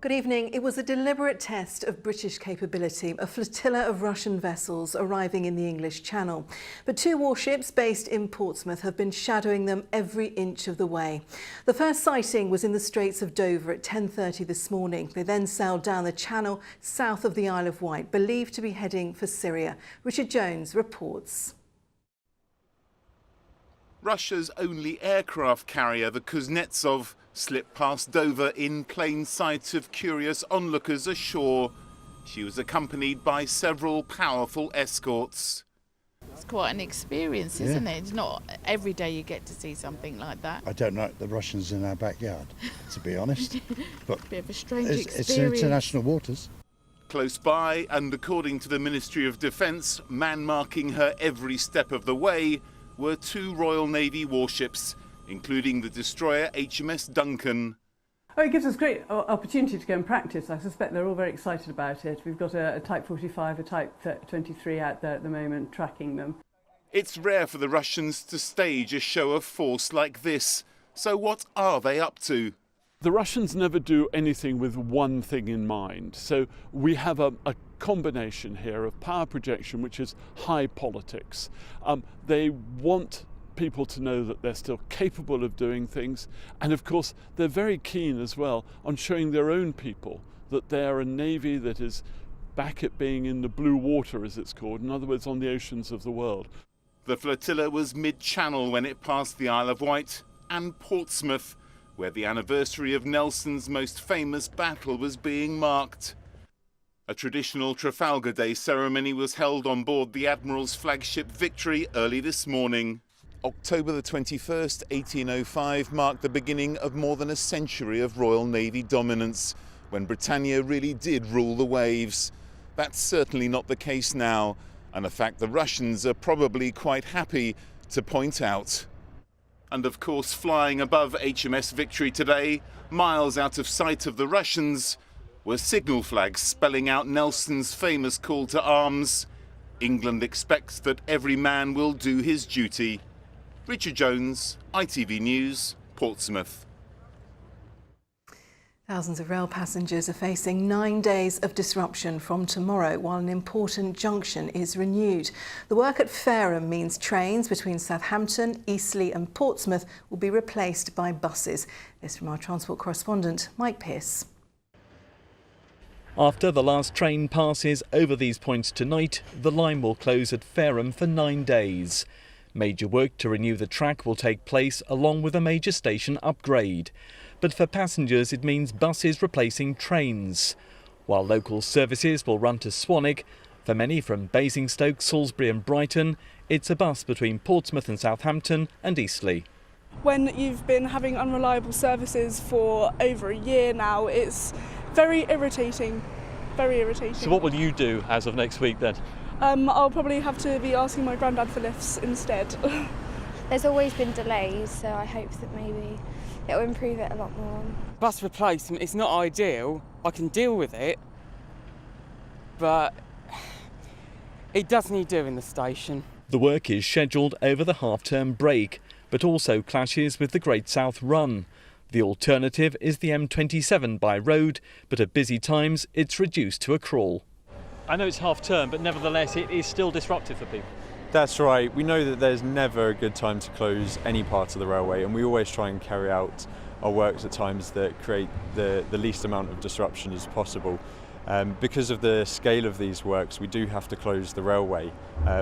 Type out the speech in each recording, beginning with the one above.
Good evening. It was a deliberate test of British capability, a flotilla of Russian vessels arriving in the English Channel. But two warships based in Portsmouth have been shadowing them every inch of the way. The first sighting was in the Straits of Dover at 10:30 this morning. They then sailed down the Channel south of the Isle of Wight, believed to be heading for Syria. Richard Jones reports. Russia's only aircraft carrier, the Kuznetsov, slipped past Dover in plain sight of curious onlookers ashore. She was accompanied by several powerful escorts. It's quite an experience, isn't it? It's not every day you get to see something like that. I don't like the Russians in our backyard, to be honest. But it's a bit of a strange experience. It's international waters. Close by, and according to the Ministry of Defence, man-marking her every step of the way, were two Royal Navy warships, including the destroyer HMS Duncan. Oh, it gives us great opportunity to go and practice. I suspect they're all very excited about it. We've got a Type 45, a Type 23 out there at the moment, tracking them. It's rare for the Russians to stage a show of force like this. So what are they up to? The Russians never do anything with one thing in mind. So we have a combination here of power projection, which is high politics. They want people to know that they're still capable of doing things. And of course, they're very keen as well on showing their own people that they're a navy that is back at being in the blue water, as it's called, in other words, on the oceans of the world. The flotilla was mid-channel when it passed the Isle of Wight and Portsmouth, where the anniversary of Nelson's most famous battle was being marked. A traditional Trafalgar Day ceremony was held on board the Admiral's flagship Victory early this morning. October the 21st, 1805 marked the beginning of more than a century of Royal Navy dominance, when Britannia really did rule the waves. That's certainly not the case now, and a fact the Russians are probably quite happy to point out. And of course, flying above HMS Victory today, miles out of sight of the Russians, were signal flags spelling out Nelson's famous call to arms. England expects that every man will do his duty. Richard Jones, ITV News, Portsmouth. Thousands of rail passengers are facing 9 days of disruption from tomorrow while an important junction is renewed. The work at Fareham means trains between Southampton, Eastleigh and Portsmouth will be replaced by buses. This from our transport correspondent, Mike Pearce. After the last train passes over these points tonight, the line will close at Fareham for 9 days. Major work to renew the track will take place along with a major station upgrade. But for passengers it means buses replacing trains. While local services will run to Swanwick, for many from Basingstoke, Salisbury and Brighton, it's a bus between Portsmouth and Southampton and Eastleigh. When you've been having unreliable services for over a year now, it's very irritating, very irritating. So what will you do as of next week then? I'll probably have to be asking my granddad for lifts instead. There's always been delays, so I hope that maybe it'll improve it a lot more. Bus replacement is not ideal. I can deal with it, but it does need doing, the station. The work is scheduled over the half-term break, but also clashes with the Great South Run. The alternative is the M27 by road, but at busy times it's reduced to a crawl. I know it's half-term, but nevertheless it is still disruptive for people. That's right. We know that there's never a good time to close any part of the railway, and we always try and carry out our works at times that create the least amount of disruption as possible. Because of the scale of these works, we do have to close the railway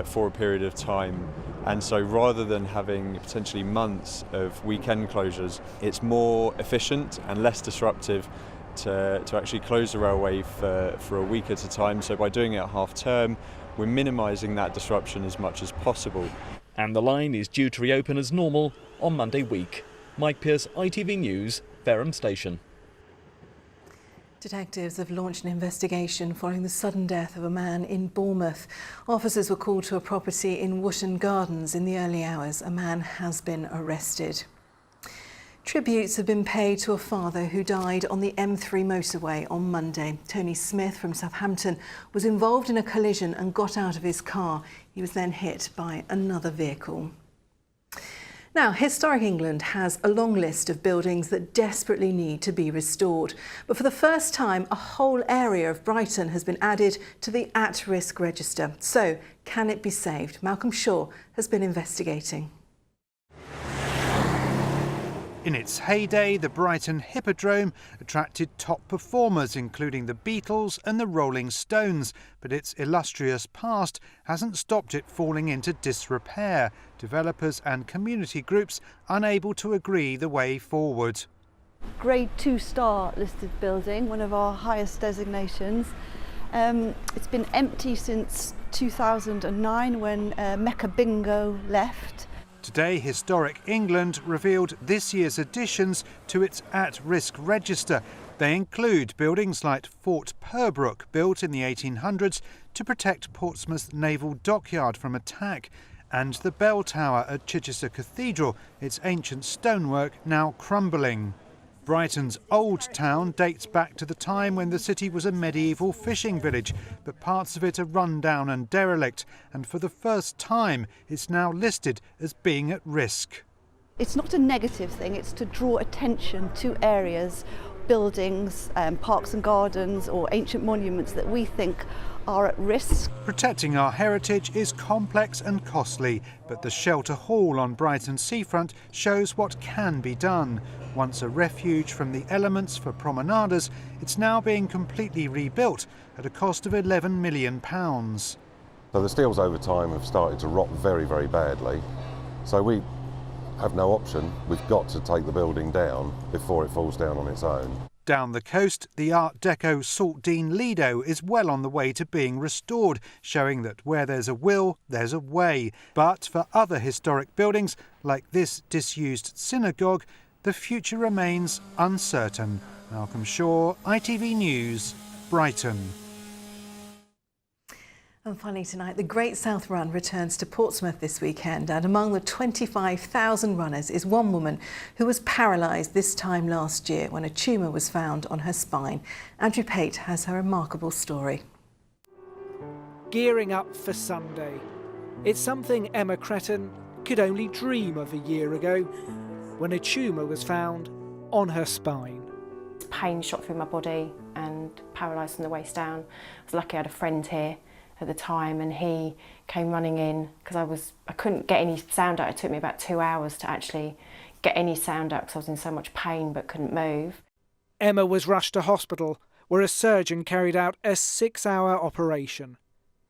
for a period of time, and so rather than having potentially months of weekend closures, it's more efficient and less disruptive to actually close the railway for a week at a time. So by doing it at half term, we're minimising that disruption as much as possible. And the line is due to reopen as normal on Monday week. Mike Pearce, ITV News, Fareham Station. Detectives have launched an investigation following the sudden death of a man in Bournemouth. Officers were called to a property in Wootton Gardens in the early hours. A man has been arrested. Tributes have been paid to a father who died on the M3 motorway on Monday. Tony Smith from Southampton was involved in a collision and got out of his car. He was then hit by another vehicle. Now, Historic England has a long list of buildings that desperately need to be restored. But for the first time, a whole area of Brighton has been added to the at-risk register. So, can it be saved? Malcolm Shaw has been investigating. In its heyday, the Brighton Hippodrome attracted top performers, including the Beatles and the Rolling Stones. But its illustrious past hasn't stopped it falling into disrepair. Developers and community groups unable to agree the way forward. Grade 2-star listed building, one of our highest designations. It's been empty since 2009 when Mecca Bingo left. Today, Historic England revealed this year's additions to its at-risk register. They include buildings like Fort Purbrook, built in the 1800s to protect Portsmouth's naval dockyard from attack, and the bell tower at Chichester Cathedral, its ancient stonework now crumbling. Brighton's Old Town dates back to the time when the city was a medieval fishing village, but parts of it are run down and derelict, and for the first time it's now listed as being at risk. It's not a negative thing, it's to draw attention to areas, buildings, parks and gardens or ancient monuments that we think are at risk. Protecting our heritage is complex and costly, but the Shelter Hall on Brighton's seafront shows what can be done. Once a refuge from the elements for promenaders, it's now being completely rebuilt at a cost of £11 million. So the steels over time have started to rot very, very badly. So we have no option. We've got to take the building down before it falls down on its own. Down the coast, the Art Deco Saltdean Lido is well on the way to being restored, showing that where there's a will, there's a way. But for other historic buildings, like this disused synagogue, the future remains uncertain. Malcolm Shaw, ITV News, Brighton. And finally tonight, the Great South Run returns to Portsmouth this weekend, and among the 25,000 runners is one woman who was paralysed this time last year when a tumour was found on her spine. Andrew Pate has her remarkable story. Gearing up for Sunday. It's something Emma Cretan could only dream of a year ago when a tumour was found on her spine. Pain shot through my body and paralysed from the waist down. I was lucky I had a friend here at the time, and he came running in because I couldn't get any sound out. It took me about 2 hours to actually get any sound out because I was in so much pain but couldn't move. Emma was rushed to hospital where a surgeon carried out a 6-hour operation.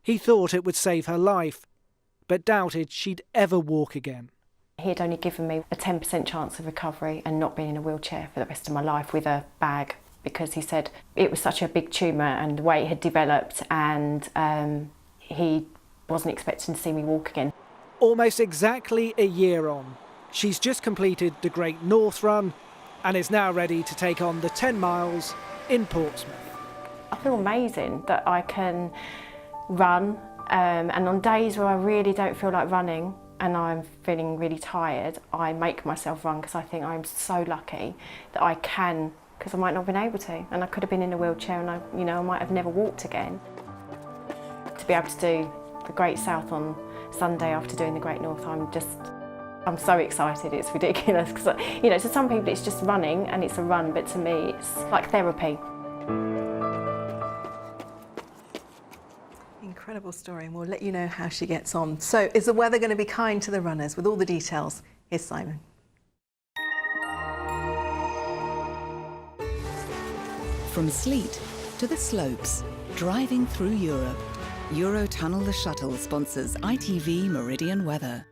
He thought it would save her life, but doubted she'd ever walk again. He had only given me a 10% chance of recovery and not being in a wheelchair for the rest of my life with a bag, because he said it was such a big tumour and the way it had developed, and he wasn't expecting to see me walk again. Almost exactly a year on, she's just completed the Great North Run and is now ready to take on the 10 miles in Portsmouth. I feel amazing that I can run, and on days where I really don't feel like running and I'm feeling really tired, I make myself run because I think I'm so lucky that I can, because I might not have been able to, and I could have been in a wheelchair and I might have never walked again. To be able to do the Great South on Sunday after doing the Great North, I'm so excited, it's ridiculous. Because, to some people it's just running and it's a run, but to me it's like therapy. Incredible story, and we'll let you know how she gets on. So, is the weather going to be kind to the runners? With all the details, here's Simon. From sleet to the slopes, driving through Europe. Eurotunnel the Shuttle sponsors ITV Meridian weather.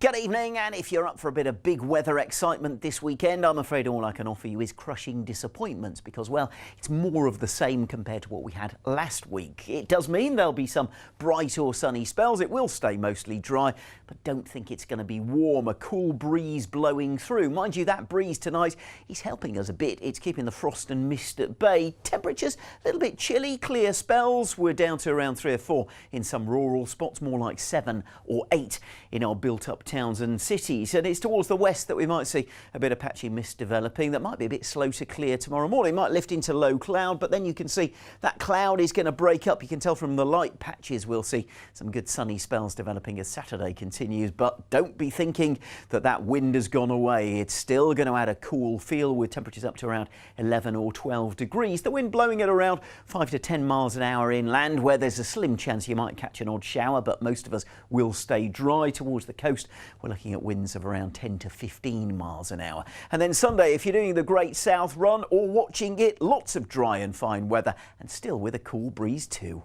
Good evening, and if you're up for a bit of big weather excitement this weekend, I'm afraid all I can offer you is crushing disappointments because, well, it's more of the same compared to what we had last week. It does mean there'll be some bright or sunny spells. It will stay mostly dry, but don't think it's going to be warm. A cool breeze blowing through. Mind you, that breeze tonight is helping us a bit. It's keeping the frost and mist at bay. Temperatures a little bit chilly, clear spells. We're down to around 3 or 4 in some rural spots, more like 7 or 8 in our built-up towns and cities. And it's towards the west that we might see a bit of patchy mist developing. That might be a bit slow to clear tomorrow morning. It might lift into low cloud, but then you can see that cloud is going to break up. You can tell from the light patches we'll see some good sunny spells developing as Saturday continues. But don't be thinking that that wind has gone away. It's still going to add a cool feel with temperatures up to around 11 or 12 degrees. The wind blowing at around 5 to 10 miles an hour inland, where there's a slim chance you might catch an odd shower, but most of us will stay dry. Towards the coast, we're looking at winds of around 10 to 15 miles an hour. And then Sunday, if you're doing the Great South Run or watching it, lots of dry and fine weather, and still with a cool breeze too.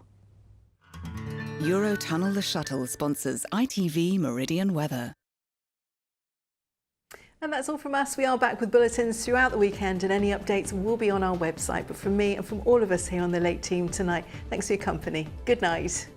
Eurotunnel the Shuttle sponsors ITV Meridian Weather. And that's all from us. We are back with bulletins throughout the weekend, and any updates will be on our website. But from me and from all of us here on the Late Team tonight, thanks for your company. Good night.